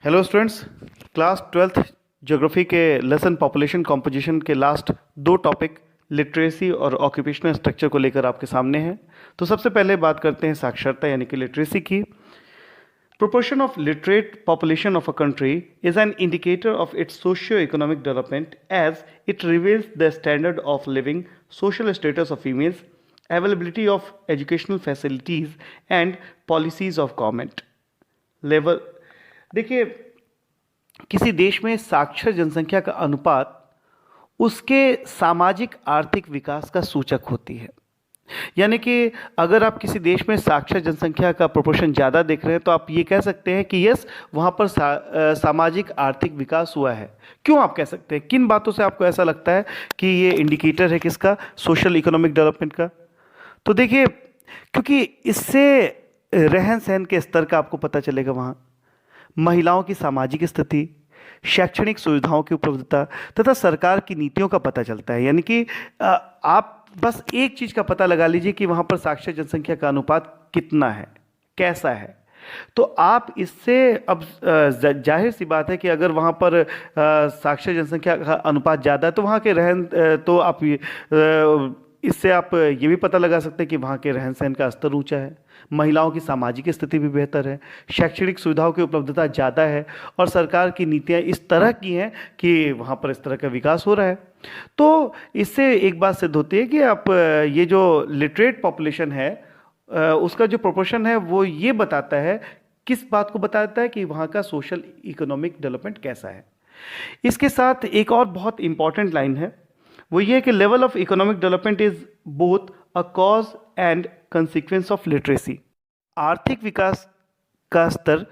Hello students. Class twelfth geography के lesson population composition के last दो टॉपिक लिटरेसी और ऑक्यूपेशनल स्ट्रक्चर को लेकर आपके सामने हैं। तो सबसे पहले बात करते हैं साक्षरता यानी कि लिटरेसी की। Proportion of literate population of a country is an indicator of its socio-economic development as it reveals the standard of living, social status of females, availability of educational facilities and policies of government. Level देखिए, किसी देश में साक्षर जनसंख्या का अनुपात उसके सामाजिक आर्थिक विकास का सूचक होती है। यानी कि अगर आप किसी देश में साक्षर जनसंख्या का प्रोपोर्शन ज़्यादा देख रहे हैं तो आप ये कह सकते हैं कि यस, वहाँ पर सामाजिक आर्थिक विकास हुआ है। क्यों आप कह सकते हैं? किन बातों से आपको ऐसा लगता है कि ये इंडिकेटर है किसका? सोशल इकोनॉमिक डेवलपमेंट का। तो देखिए, क्योंकि इससे रहन सहन के स्तर का आपको पता चलेगा, वहाँ महिलाओं की सामाजिक स्थिति, शैक्षणिक सुविधाओं की उपलब्धता तथा सरकार की नीतियों का पता चलता है। यानी कि आप बस एक चीज़ का पता लगा लीजिए कि वहाँ पर साक्षर जनसंख्या का अनुपात कितना है, कैसा है। तो आप इससे अब जाहिर सी बात है कि अगर वहाँ पर साक्षर जनसंख्या का अनुपात ज़्यादा है तो वहाँ के तो आप इससे आप ये भी पता लगा सकते हैं कि वहाँ के रहन सहन का स्तर ऊंचा है, महिलाओं की सामाजिक स्थिति भी बेहतर है, शैक्षणिक सुविधाओं की उपलब्धता ज़्यादा है और सरकार की नीतियाँ इस तरह की हैं कि वहाँ पर इस तरह का विकास हो रहा है। तो इससे एक बात सिद्ध होती है कि आप ये जो लिटरेट पॉपुलेशन है उसका जो प्रोपोर्शन है वो ये बताता है, किस बात को बताता है कि वहाँ का सोशल इकोनॉमिक डेवलपमेंट कैसा है। इसके साथ एक और बहुत इंपॉर्टेंट लाइन है, वो ये है कि level of economic development is both a cause and consequence of literacy. आर्थिक विकास का स्तर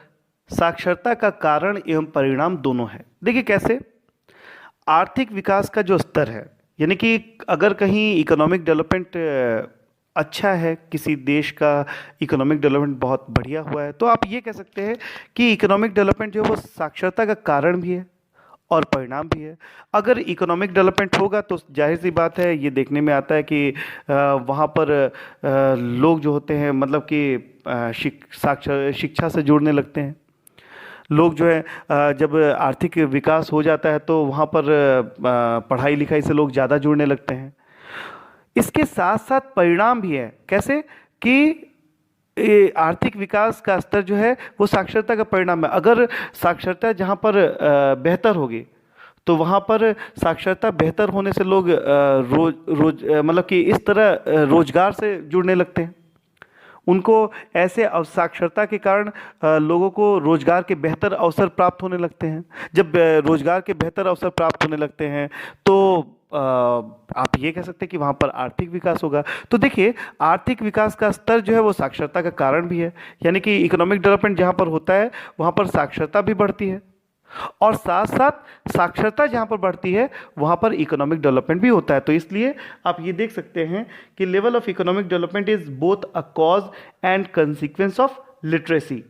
साक्षरता का कारण एवं परिणाम दोनों है। देखिए कैसे, आर्थिक विकास का जो स्तर है, यानी कि अगर कहीं इकोनॉमिक डेवलपमेंट अच्छा है, किसी देश का इकोनॉमिक डेवलपमेंट बहुत बढ़िया हुआ है, तो आप ये कह सकते हैं कि इकोनॉमिक डेवलपमेंट जो है वो साक्षरता का कारण भी है और परिणाम भी है। अगर इकोनॉमिक डेवलपमेंट होगा तो जाहिर सी बात है, ये देखने में आता है कि वहाँ पर लोग जो होते हैं, मतलब कि शिक्षा से जुड़ने लगते हैं। लोग जो है जब आर्थिक विकास हो जाता है तो वहाँ पर पढ़ाई लिखाई से लोग ज़्यादा जुड़ने लगते हैं। इसके साथ साथ परिणाम भी है। कैसे कि आर्थिक विकास का स्तर जो है वो साक्षरता का परिणाम है। अगर साक्षरता जहाँ पर बेहतर होगी तो वहाँ पर साक्षरता बेहतर होने से लोग मतलब कि इस तरह रोजगार से जुड़ने लगते हैं। उनको ऐसे साक्षरता के कारण लोगों को रोजगार के बेहतर अवसर प्राप्त होने लगते हैं। जब रोजगार के बेहतर अवसर प्राप्त होने लगते हैं तो आप ये कह सकते हैं कि वहाँ पर आर्थिक विकास होगा। तो देखिए, आर्थिक विकास का स्तर जो है वो साक्षरता का कारण भी है। यानी कि इकोनॉमिक डेवलपमेंट जहाँ पर होता है वहाँ पर साक्षरता भी बढ़ती है और साथ साथ साक्षरता जहाँ पर बढ़ती है वहाँ पर इकोनॉमिक डेवलपमेंट भी होता है। तो इसलिए आप ये देख सकते हैं कि level of economic development is both a cause and consequence of literacy.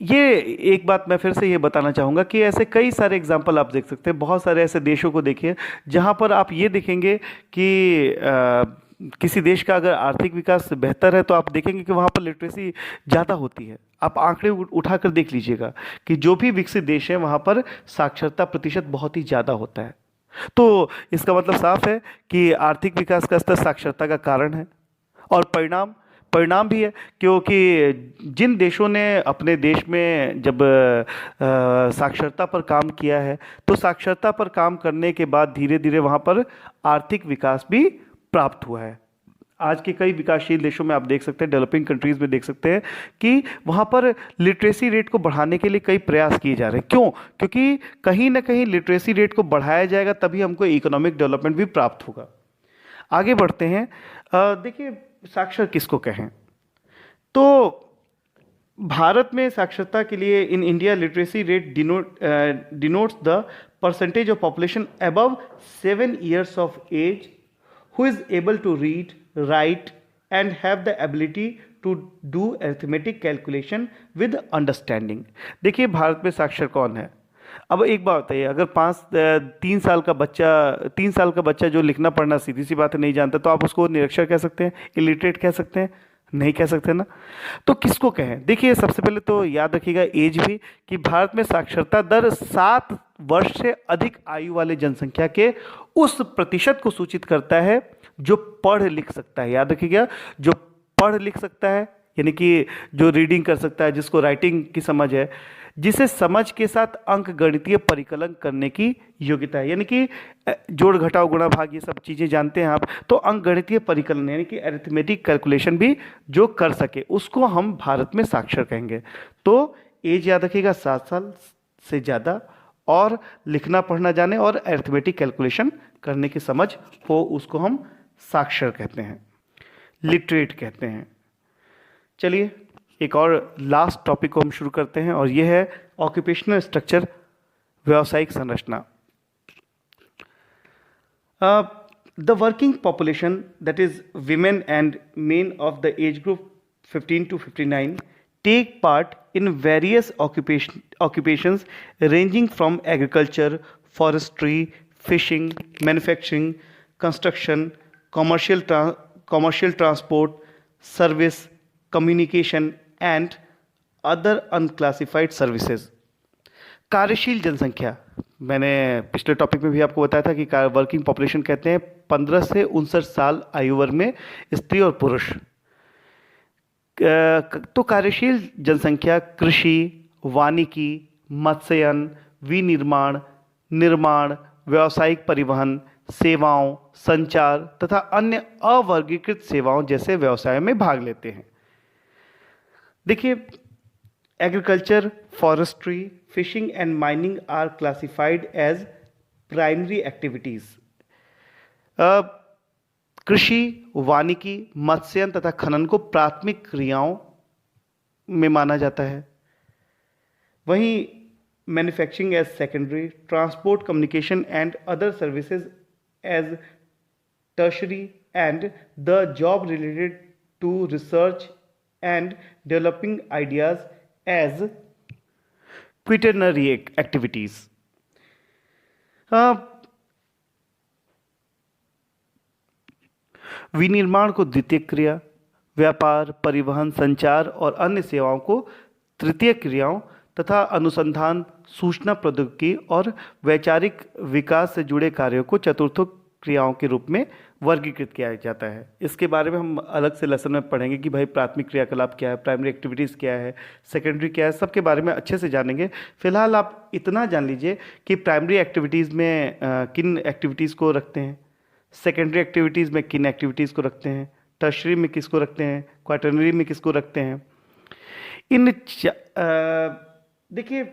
ये एक बात मैं फिर से ये बताना चाहूँगा कि ऐसे कई सारे एग्जाम्पल आप देख सकते हैं। बहुत सारे ऐसे देशों को देखिए जहाँ पर आप ये देखेंगे कि किसी देश का अगर आर्थिक विकास बेहतर है तो आप देखेंगे कि वहाँ पर लिटरेसी ज़्यादा होती है। आप आंकड़े उठाकर देख लीजिएगा कि जो भी विकसित देश है वहाँ पर साक्षरता प्रतिशत बहुत ही ज़्यादा होता है। तो इसका मतलब साफ है कि आर्थिक विकास का स्तर साक्षरता का कारण है और परिणाम परिणाम भी है, क्योंकि जिन देशों ने अपने देश में जब साक्षरता पर काम किया है तो साक्षरता पर काम करने के बाद धीरे धीरे वहाँ पर आर्थिक विकास भी प्राप्त हुआ है। आज के कई विकासशील देशों में आप देख सकते हैं, डेवलपिंग कंट्रीज में देख सकते हैं कि वहाँ पर लिटरेसी रेट को बढ़ाने के लिए कई प्रयास किए जा रहे हैं। क्यों? क्योंकि कहीं ना कहीं लिटरेसी रेट को बढ़ाया जाएगा तभी हमको इकोनॉमिक डेवलपमेंट भी प्राप्त होगा। आगे बढ़ते हैं। देखिए, साक्षर किसको कहें? तो भारत में साक्षरता के लिए in India literacy rate denotes the percentage of population above 7 years of age who is able to read, write and have the ability to do arithmetic calculation with understanding। देखिए, भारत में साक्षर कौन है? अब एक बात बताइए, अगर 3 साल का बच्चा जो लिखना पढ़ना सीधी सी बात है नहीं जानता तो आप उसको निरक्षर कह सकते हैं, इलिटरेट कह सकते हैं? नहीं कह सकते ना। तो किसको कहें? देखिए, सबसे पहले तो याद रखिएगा एज भी, कि भारत में साक्षरता दर 7 वर्ष से अधिक आयु वाले जनसंख्या के उस प्रतिशत को सूचित करता है जो पढ़ लिख सकता है। याद रखिएगा, जो पढ़ लिख सकता है, यानी कि जो रीडिंग कर सकता है, जिसको राइटिंग की समझ है, जिसे समझ के साथ अंक गणितीय परिकलन करने की योग्यता है। यानी कि जोड़ घटाव गुणा भाग ये सब चीजें जानते हैं आप, तो अंक गणितीय परिकलन यानी कि अरिथमेटिक कैलकुलेशन भी जो कर सके, उसको हम भारत में साक्षर कहेंगे। तो एज याद रखिएगा 7 साल से ज़्यादा, और लिखना पढ़ना जाने और अरिथमेटिक कैलकुलेशन करने की समझ हो, उसको हम साक्षर कहते हैं, लिटरेट कहते हैं। चलिए एक और लास्ट टॉपिक को हम शुरू करते हैं, और यह है ऑक्यूपेशनल स्ट्रक्चर, व्यावसायिक संरचना। The working population, that is women and men of the age group 15 to 59, take part in various occupations ranging from agriculture, forestry, fishing, manufacturing, construction, commercial transport, service, communication and other unclassified services। कार्यशील जनसंख्या, मैंने पिछले topic में भी आपको बताया था कि वर्किंग पॉपुलेशन कहते हैं 15 से 59 साल आयु वर्ग में स्त्री और पुरुष। तो कार्यशील जनसंख्या कृषि, वानिकी, मत्स्यन, विनिर्माण, निर्माण, व्यावसायिक परिवहन, सेवाओं, संचार तथा अन्य अवर्गीकृत सेवाओं जैसे व्यवसायों में भाग लेते हैं। देखिए, agriculture, forestry, fishing and mining are classified as primary activities. कृषि, वानिकी, मत्स्यन तथा खनन को प्राथमिक क्रियाओं में माना जाता है। वहीं manufacturing as secondary, transport, communication and other services as tertiary, and the job related to research and developing ideas as quaternary activities. विनिर्माण को द्वितीय क्रिया, व्यापार, परिवहन, संचार और अन्य सेवाओं को तृतीय क्रियाओं तथा अनुसंधान, सूचना प्रौद्योगिकी और वैचारिक विकास से जुड़े कार्यों को चतुर्थ क्रियाओं के रूप में वर्गीकृत किया जाता है। इसके बारे में हम अलग से लेसन में पढ़ेंगे कि भाई प्राथमिक क्रियाकलाप क्या है, प्राइमरी एक्टिविटीज़ क्या है, सेकेंडरी क्या है, सबके बारे में अच्छे से जानेंगे। फिलहाल आप इतना जान लीजिए कि प्राइमरी एक्टिविटीज़ में किन एक्टिविटीज़ को रखते हैं, सेकेंडरी एक्टिविटीज़ में किन एक्टिविटीज़ को रखते हैं, टर्शरी में किसको रखते हैं, क्वाटरनरी में किसको रखते हैं। देखिए,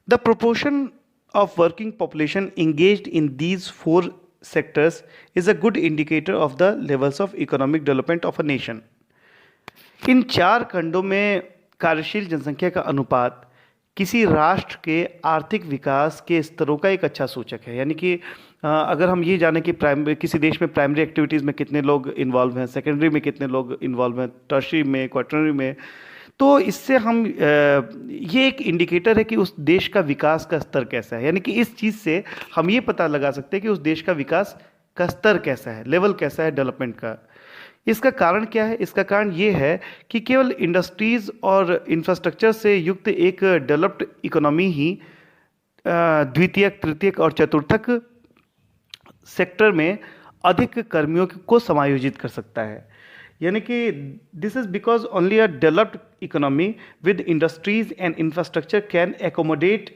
the proportion of working population engaged in these 4 sectors is a good indicator of the levels of economic development of a nation। इन 4 खंडों में कार्यशील जनसंख्या का अनुपात किसी राष्ट्र के आर्थिक विकास के स्तरों का एक अच्छा सूचक है। यानी कि अगर हम ये जाने कि किसी देश में प्राइमरी एक्टिविटीज़ में कितने लोग इन्वॉल्व हैं, सेकेंडरी में कितने लोग इन्वॉल्व हैं, टर्शरी में, क्वाटरनरी में, तो इससे हम ये एक इंडिकेटर है कि उस देश का विकास का स्तर कैसा है। यानी कि इस चीज़ से हम ये पता लगा सकते हैं कि उस देश का विकास का स्तर कैसा है, लेवल कैसा है डेवलपमेंट का। इसका कारण क्या है? इसका कारण ये है कि केवल इंडस्ट्रीज़ और इंफ्रास्ट्रक्चर से युक्त एक डेवलप्ड इकोनॉमी ही द्वितीयक, तृतीयक और चतुर्थक सेक्टर में अधिक कर्मियों को समायोजित कर सकता है। यानी कि this is because only a developed economy with industries and infrastructure can accommodate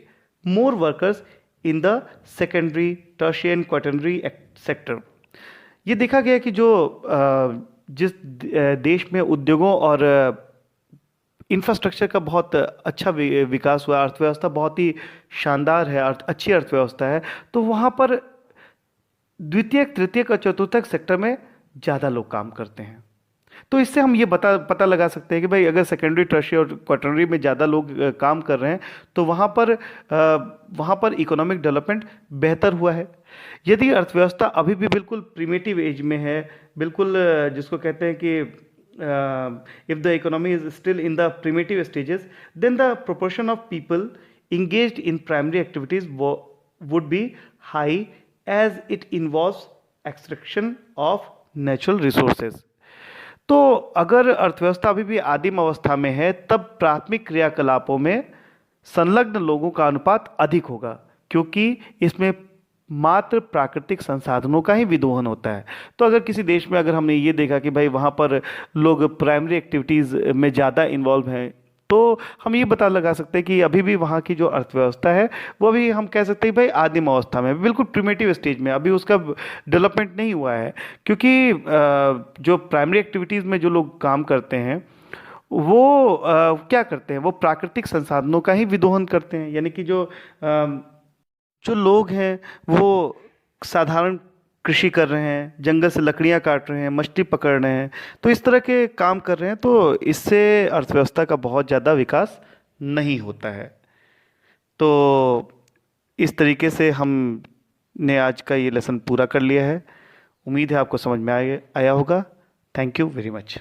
more workers in the secondary, tertiary and quaternary sector. ये देखा गया कि जो जिस देश में उद्योगों और इंफ्रास्ट्रक्चर का बहुत अच्छा विकास हुआ, अर्थव्यवस्था बहुत ही शानदार है, अच्छी अर्थव्यवस्था है, तो वहाँ पर द्वितीयक, तृतीयक और चतुर्थक सेक्टर में ज़्यादा लोग काम करते हैं। तो इससे हम ये पता लगा सकते हैं कि भाई अगर सेकेंडरी, टर्शियरी और क्वाटरनरी में ज़्यादा लोग काम कर रहे हैं तो वहाँ पर इकोनॉमिक डेवलपमेंट बेहतर हुआ है। यदि अर्थव्यवस्था अभी भी बिल्कुल प्रिमिटिव एज में है, बिल्कुल जिसको कहते हैं कि if the economy is still in the primitive stages, then the proportion of people engaged in primary activities would be high as it involves extraction of natural resources। तो अगर अर्थव्यवस्था अभी भी आदिम अवस्था में है तब प्राथमिक क्रियाकलापों में संलग्न लोगों का अनुपात अधिक होगा, क्योंकि इसमें मात्र प्राकृतिक संसाधनों का ही विदोहन होता है। तो अगर किसी देश में अगर हमने ये देखा कि भाई वहाँ पर लोग प्राइमरी एक्टिविटीज़ में ज़्यादा इन्वॉल्व हैं, तो हम ये पता लगा सकते हैं कि अभी भी वहाँ की जो अर्थव्यवस्था है वो भी हम कह सकते हैं भाई आदिम अवस्था में, बिल्कुल प्रिमिटिव स्टेज में, अभी उसका डेवलपमेंट नहीं हुआ है। क्योंकि जो प्राइमरी एक्टिविटीज़ में जो लोग काम करते हैं वो क्या करते हैं, वो प्राकृतिक संसाधनों का ही विदोहन करते हैं। यानी कि जो लोग हैं वो साधारण कृषि कर रहे हैं, जंगल से लकड़ियां काट रहे हैं, मछली पकड़ रहे हैं, तो इस तरह के काम कर रहे हैं, तो इससे अर्थव्यवस्था का बहुत ज़्यादा विकास नहीं होता है। तो इस तरीके से हमने आज का ये लेसन पूरा कर लिया है। उम्मीद है आपको समझ में आया होगा। Thank you very much.